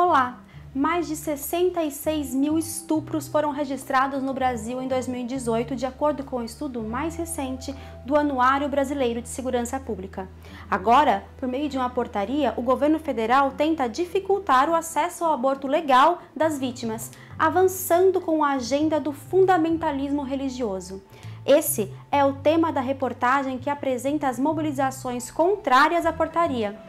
Olá! Mais de 66 mil estupros foram registrados no Brasil em 2018, de acordo com o estudo mais recente do Anuário Brasileiro de Segurança Pública. Agora, por meio de uma portaria, o governo federal tenta dificultar o acesso ao aborto legal das vítimas, avançando com a agenda do fundamentalismo religioso. Esse é o tema da reportagem que apresenta as mobilizações contrárias à portaria.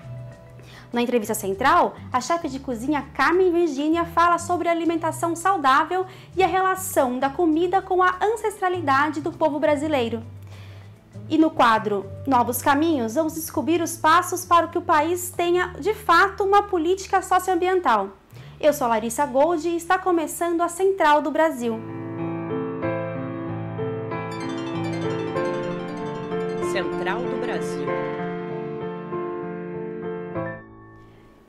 Na entrevista central, a chefe de cozinha Carmen Virgínia fala sobre a alimentação saudável e a relação da comida com a ancestralidade do povo brasileiro. E no quadro Novos Caminhos, vamos descobrir os passos para que o país tenha, de fato, uma política socioambiental. Eu sou Larissa Gold e está começando a Central do Brasil. Central do Brasil.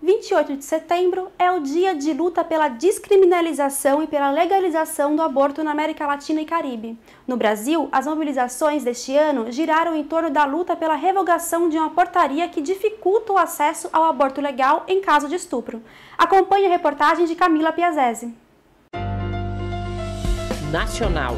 28 de setembro é o dia de luta pela descriminalização e pela legalização do aborto na América Latina e Caribe. No Brasil, as mobilizações deste ano giraram em torno da luta pela revogação de uma portaria que dificulta o acesso ao aborto legal em caso de estupro. Acompanhe a reportagem de Camila Piazese. Nacional.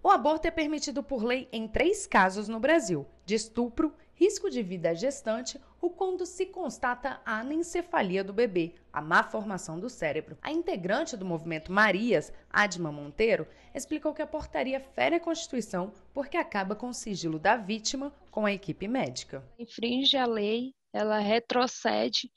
O aborto é permitido por lei em 3 casos no Brasil: de estupro, risco de vida gestante ou quando se constata a anencefalia do bebê, a má formação do cérebro. A integrante do movimento Marias, Adma Monteiro, explicou que a portaria fere a Constituição porque acaba com o sigilo da vítima com a equipe médica. Infringe a lei, ela retrocede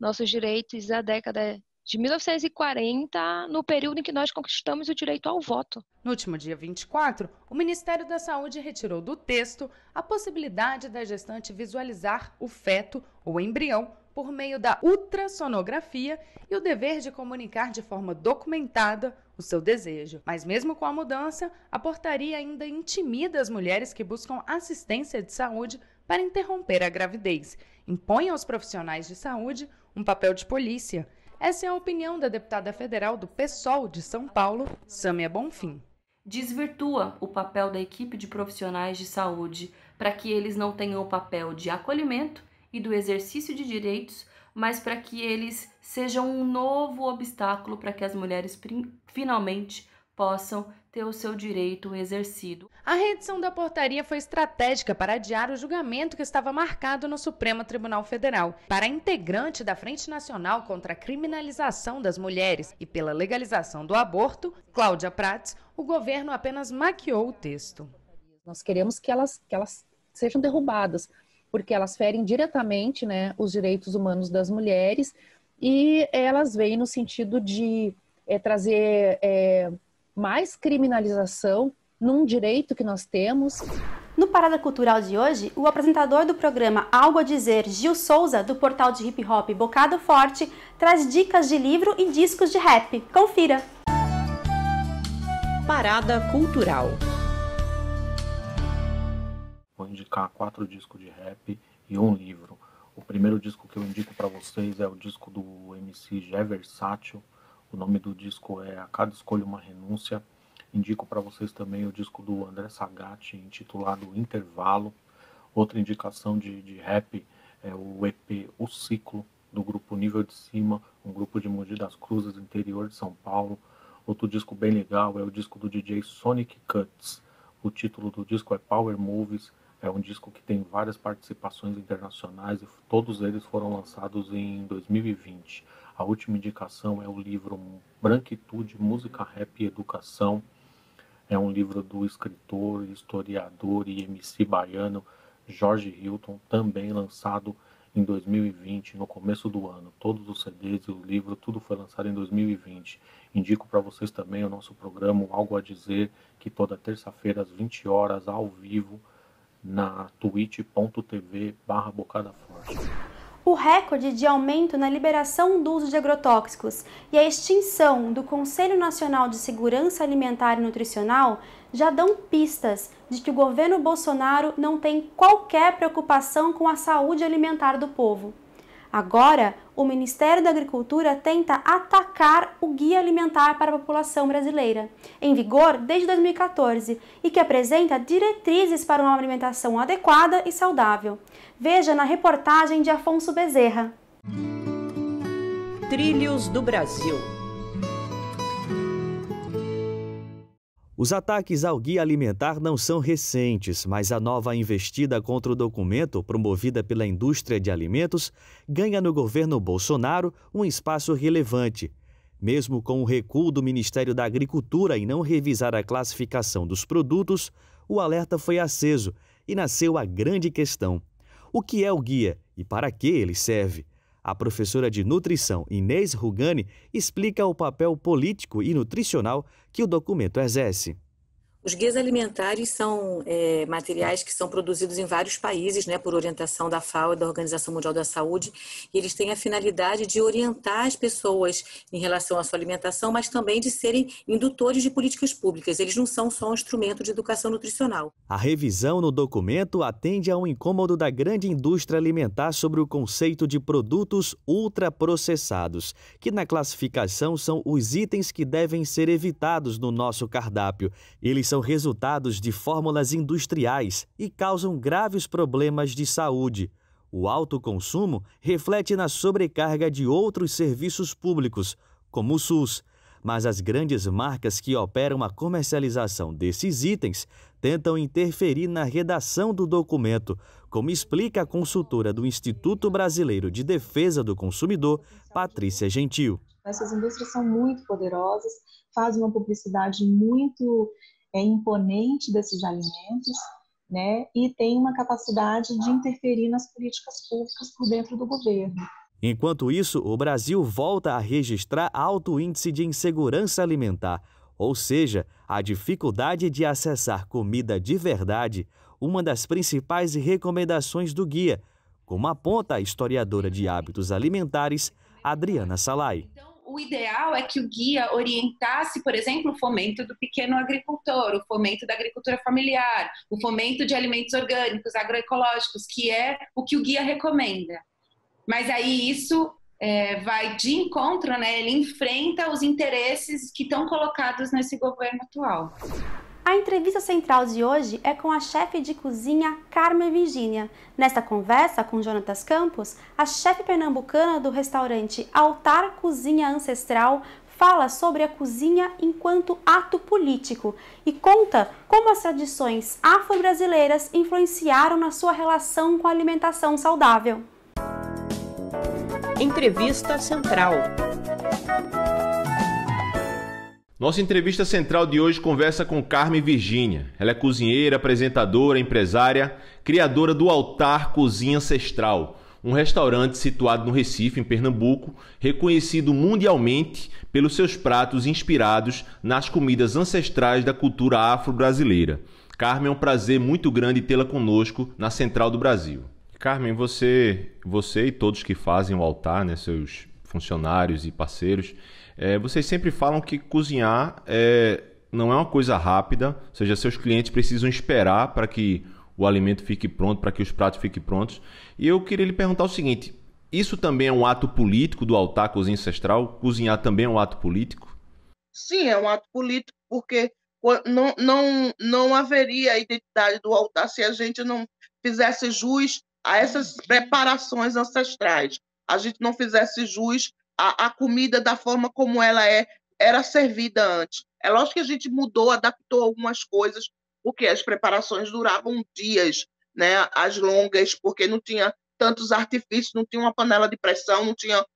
nossos direitos à década de 1940, no período em que nós conquistamos o direito ao voto. No último dia 24, o Ministério da Saúde retirou do texto a possibilidade da gestante visualizar o feto ou embrião por meio da ultrassonografia e o dever de comunicar de forma documentada o seu desejo. Mas mesmo com a mudança, a portaria ainda intimida as mulheres que buscam assistência de saúde para interromper a gravidez. Impõe aos profissionais de saúde um papel de polícia. Essa é a opinião da deputada federal do PSOL de São Paulo, Sâmia Bonfim. Desvirtua o papel da equipe de profissionais de saúde para que eles não tenham o papel de acolhimento e do exercício de direitos, mas para que eles sejam um novo obstáculo para que as mulheres finalmente possam ter o seu direito exercido. A reedição da portaria foi estratégica para adiar o julgamento que estava marcado no Supremo Tribunal Federal. Para a integrante da Frente Nacional contra a Criminalização das Mulheres e pela legalização do aborto, Cláudia Prats, o governo apenas maquiou o texto. Nós queremos que elas sejam derrubadas, porque elas ferem diretamente, os direitos humanos das mulheres e elas vêm no sentido de trazer mais criminalização num direito que nós temos. No Parada Cultural de hoje, o apresentador do programa Algo a Dizer, Gil Souza, do portal de hip hop Bocado Forte, traz dicas de livro e discos de rap. Confira! Parada Cultural. Vou indicar 4 discos de rap e um livro. O primeiro disco que eu indico para vocês é o disco do MC Gé Versátil. O nome do disco é A Cada Escolha Uma Renúncia. Indico para vocês também o disco do André Sagatti, intitulado Intervalo. Outra indicação de rap é o EP O Ciclo, do grupo Nível de Cima, um grupo de Mogi das Cruzes, interior de São Paulo. Outro disco bem legal é o disco do DJ Sonic Cuts. O título do disco é Power Movies. É um disco que tem várias participações internacionais e todos eles foram lançados em 2020. A última indicação é o livro Branquitude, Música, Rap e Educação. É um livro do escritor, historiador e MC baiano Jorge Hilton, também lançado em 2020, no começo do ano. Todos os CDs e o livro, tudo foi lançado em 2020. Indico para vocês também o nosso programa Algo a Dizer, que toda terça-feira às 20 horas, ao vivo, na twitch.tv/bocadaforte. O recorde de aumento na liberação do uso de agrotóxicos e a extinção do Conselho Nacional de Segurança Alimentar e Nutricional já dão pistas de que o governo Bolsonaro não tem qualquer preocupação com a saúde alimentar do povo. Agora, o Ministério da Agricultura tenta atacar o Guia Alimentar para a População Brasileira, em vigor desde 2014, e que apresenta diretrizes para uma alimentação adequada e saudável. Veja na reportagem de Afonso Bezerra. Trilhos do Brasil. Os ataques ao Guia Alimentar não são recentes, mas a nova investida contra o documento, promovida pela indústria de alimentos, ganha no governo Bolsonaro um espaço relevante. Mesmo com o recuo do Ministério da Agricultura em não revisar a classificação dos produtos, o alerta foi aceso e nasceu a grande questão: o que é o guia e para que ele serve? A professora de nutrição Inês Rugani explica o papel político e nutricional que o documento exerce. Os guias alimentares são materiais que são produzidos em vários países, né, por orientação da FAO e da Organização Mundial da Saúde, e eles têm a finalidade de orientar as pessoas em relação à sua alimentação, mas também de serem indutores de políticas públicas. Eles não são só um instrumento de educação nutricional. A revisão no documento atende a um incômodo da grande indústria alimentar sobre o conceito de produtos ultraprocessados, que na classificação são os itens que devem ser evitados no nosso cardápio. Eles são resultados de fórmulas industriais e causam graves problemas de saúde. O alto consumo reflete na sobrecarga de outros serviços públicos, como o SUS, mas as grandes marcas que operam a comercialização desses itens tentam interferir na redação do documento, como explica a consultora do Instituto Brasileiro de Defesa do Consumidor, Patrícia Gentil. Essas indústrias são muito poderosas, fazem uma publicidade muito imponente desses alimentos, né? E tem uma capacidade de interferir nas políticas públicas por dentro do governo. Enquanto isso, o Brasil volta a registrar alto índice de insegurança alimentar, ou seja, a dificuldade de acessar comida de verdade, uma das principais recomendações do guia, como aponta a historiadora de hábitos alimentares, Adriana Salai. O ideal é que o guia orientasse, por exemplo, o fomento do pequeno agricultor, o fomento da agricultura familiar, o fomento de alimentos orgânicos, agroecológicos, que é o que o guia recomenda. Mas aí isso vai de encontro, né? Ele enfrenta os interesses que estão colocados nesse governo atual. A entrevista central de hoje é com a chefe de cozinha Carmen Virgínia. Nesta conversa com Jonatas Campos, a chefe pernambucana do restaurante Altar Cozinha Ancestral fala sobre a cozinha enquanto ato político e conta como as tradições afro-brasileiras influenciaram na sua relação com a alimentação saudável. Entrevista Central. Nossa entrevista central de hoje conversa com Carmen Virgínia. Ela é cozinheira, apresentadora, empresária, criadora do Altar Cozinha Ancestral, um restaurante situado no Recife, em Pernambuco, reconhecido mundialmente pelos seus pratos inspirados nas comidas ancestrais da cultura afro-brasileira. Carmen, é um prazer muito grande tê-la conosco na Central do Brasil. Carmen, você e todos que fazem o altar, né, seus funcionários e parceiros, vocês sempre falam que cozinhar não é uma coisa rápida, ou seja, seus clientes precisam esperar para que o alimento fique pronto, para que os pratos fiquem prontos. E eu queria lhe perguntar o seguinte: isso também é um ato político do Altar Cozinha Ancestral? Cozinhar também é um ato político? Sim, é um ato político, porque não haveria a identidade do altar se a gente não fizesse jus a essas preparações ancestrais, a gente não fizesse jus à comida da forma como ela era servida antes. É lógico que a gente mudou, adaptou algumas coisas, porque as preparações duravam dias, né? As longas, porque não tinha tantos artifícios, não tinha uma panela de pressão, não tinha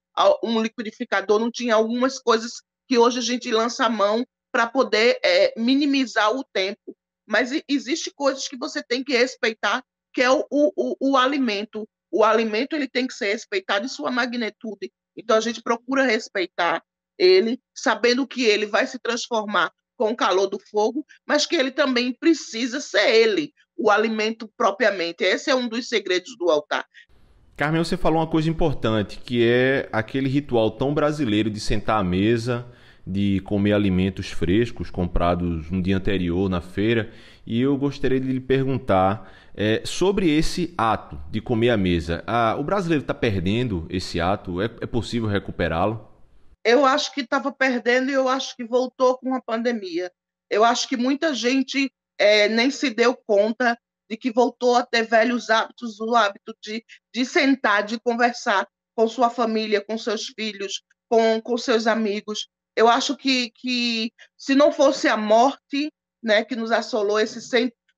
um liquidificador, não tinha algumas coisas que hoje a gente lança a mão para poder minimizar o tempo. Mas existe coisas que você tem que respeitar, que é o alimento. O alimento ele tem que ser respeitado em sua magnitude. Então, a gente procura respeitar ele, sabendo que ele vai se transformar com o calor do fogo, mas que ele também precisa ser ele, o alimento propriamente. Esse é um dos segredos do altar. Carmen, você falou uma coisa importante, que é aquele ritual tão brasileiro de sentar à mesa, de comer alimentos frescos, comprados no dia anterior, na feira. E eu gostaria de lhe perguntar, Sobre esse ato de comer à mesa, o brasileiro está perdendo esse ato? É possível recuperá-lo? Eu acho que estava perdendo e eu acho que voltou com a pandemia. Eu acho que muita gente nem se deu conta de que voltou a ter velhos hábitos, o hábito de sentar, de conversar com sua família, com seus filhos, com seus amigos. Eu acho que se não fosse a morte, né, que nos assolou,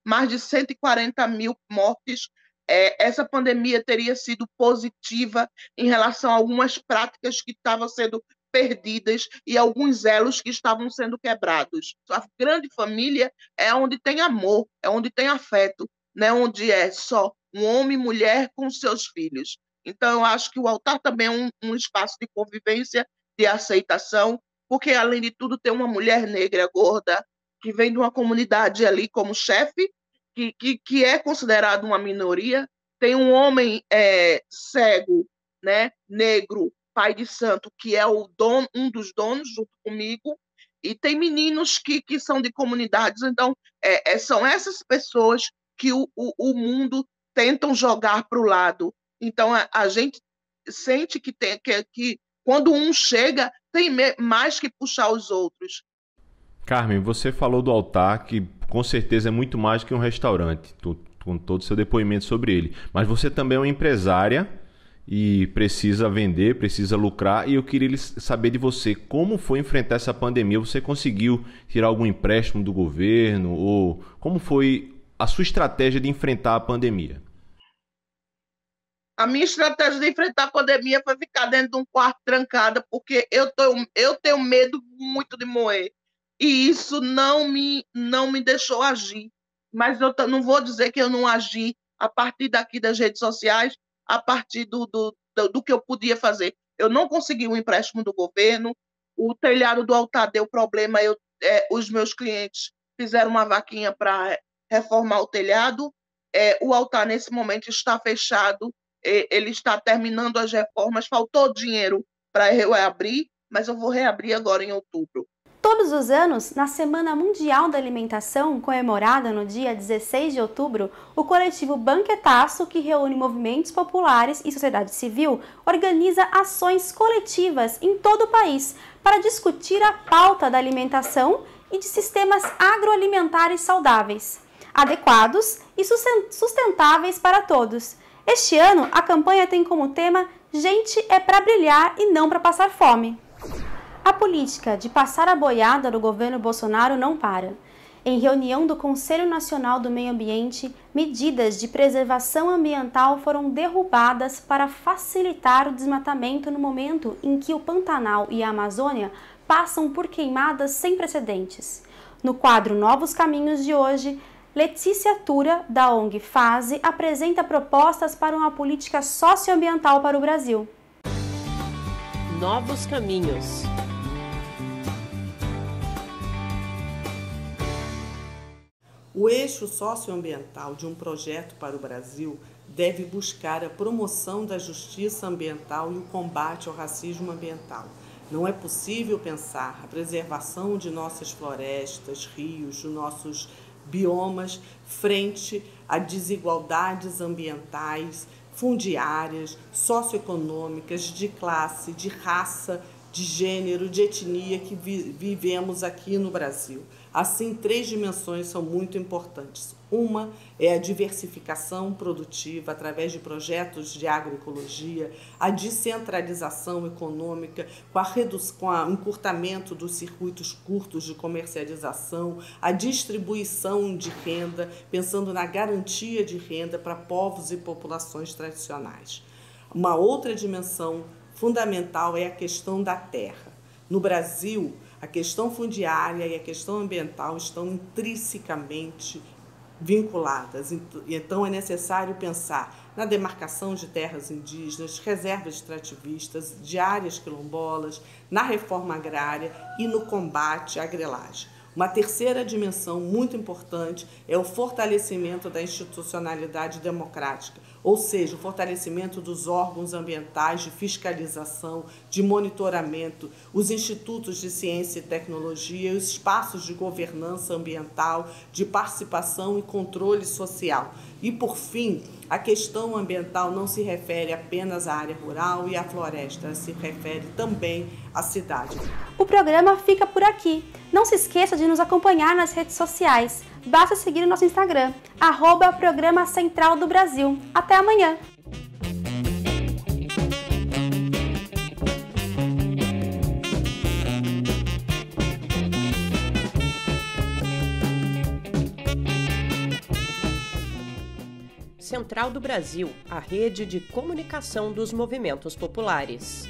mais de 140 mil mortes, essa pandemia teria sido positiva em relação a algumas práticas que estavam sendo perdidas e alguns elos que estavam sendo quebrados. A grande família é onde tem amor, é onde tem afeto, né? Onde é só um homem e mulher com seus filhos. Então, eu acho que o altar também é um espaço de convivência, de aceitação, porque, além de tudo, tem uma mulher negra, gorda, que vem de uma comunidade ali como chefe, que é considerado uma minoria, tem um homem cego, né, negro, pai de santo, que é um dos donos junto comigo, e tem meninos que são de comunidades. Então, são essas pessoas que o mundo tentam jogar para o lado. Então, a gente sente que quando um chega, tem mais que puxar os outros. Carmen, você falou do altar, que com certeza é muito mais que um restaurante, com todo o seu depoimento sobre ele. Mas você também é uma empresária e precisa vender, precisa lucrar, e eu queria saber de você, como foi enfrentar essa pandemia? Você conseguiu tirar algum empréstimo do governo? Ou como foi a sua estratégia de enfrentar a pandemia? A minha estratégia de enfrentar a pandemia foi ficar dentro de um quarto trancada, porque eu tenho medo muito de morrer. E isso não me deixou agir. Mas eu não vou dizer que eu não agi a partir daqui das redes sociais, a partir do que eu podia fazer. Eu não consegui um empréstimo do governo, o telhado do altar deu problema, os meus clientes fizeram uma vaquinha para reformar o telhado, o altar nesse momento está fechado, ele está terminando as reformas, faltou dinheiro para reabrir, mas eu vou reabrir agora em outubro. Todos os anos, na Semana Mundial da Alimentação, comemorada no dia 16 de outubro, o coletivo Banquetaço, que reúne movimentos populares e sociedade civil, organiza ações coletivas em todo o país para discutir a pauta da alimentação e de sistemas agroalimentares saudáveis, adequados e sustentáveis para todos. Este ano, a campanha tem como tema Gente é para brilhar e não para passar fome. A política de passar a boiada do governo Bolsonaro não para. Em reunião do Conselho Nacional do Meio Ambiente, medidas de preservação ambiental foram derrubadas para facilitar o desmatamento no momento em que o Pantanal e a Amazônia passam por queimadas sem precedentes. No quadro Novos Caminhos de hoje, Letícia Tura, da ONG FASE, apresenta propostas para uma política socioambiental para o Brasil. Novos Caminhos. O eixo socioambiental de um projeto para o Brasil deve buscar a promoção da justiça ambiental e o combate ao racismo ambiental. Não é possível pensar a preservação de nossas florestas, rios, de nossos biomas frente a desigualdades ambientais, fundiárias, socioeconômicas, de classe, de raça, de gênero, de etnia que vivemos aqui no Brasil. Assim, 3 dimensões são muito importantes. Uma é a diversificação produtiva através de projetos de agroecologia, a descentralização econômica com o encurtamento dos circuitos curtos de comercialização, a distribuição de renda, pensando na garantia de renda para povos e populações tradicionais. Uma outra dimensão fundamental é a questão da terra. No Brasil, a questão fundiária e a questão ambiental estão intrinsecamente vinculadas. Então, é necessário pensar na demarcação de terras indígenas, reservas extrativistas, de áreas quilombolas, na reforma agrária e no combate à grilagem. Uma terceira dimensão muito importante é o fortalecimento da institucionalidade democrática, ou seja, o fortalecimento dos órgãos ambientais de fiscalização, de monitoramento, os institutos de ciência e tecnologia, os espaços de governança ambiental, de participação e controle social. E, por fim, a questão ambiental não se refere apenas à área rural e à floresta, se refere também à cidade. O programa fica por aqui. Não se esqueça de nos acompanhar nas redes sociais. Basta seguir o nosso Instagram, @Programa Central do Brasil. Até amanhã! Central do Brasil, a rede de comunicação dos movimentos populares.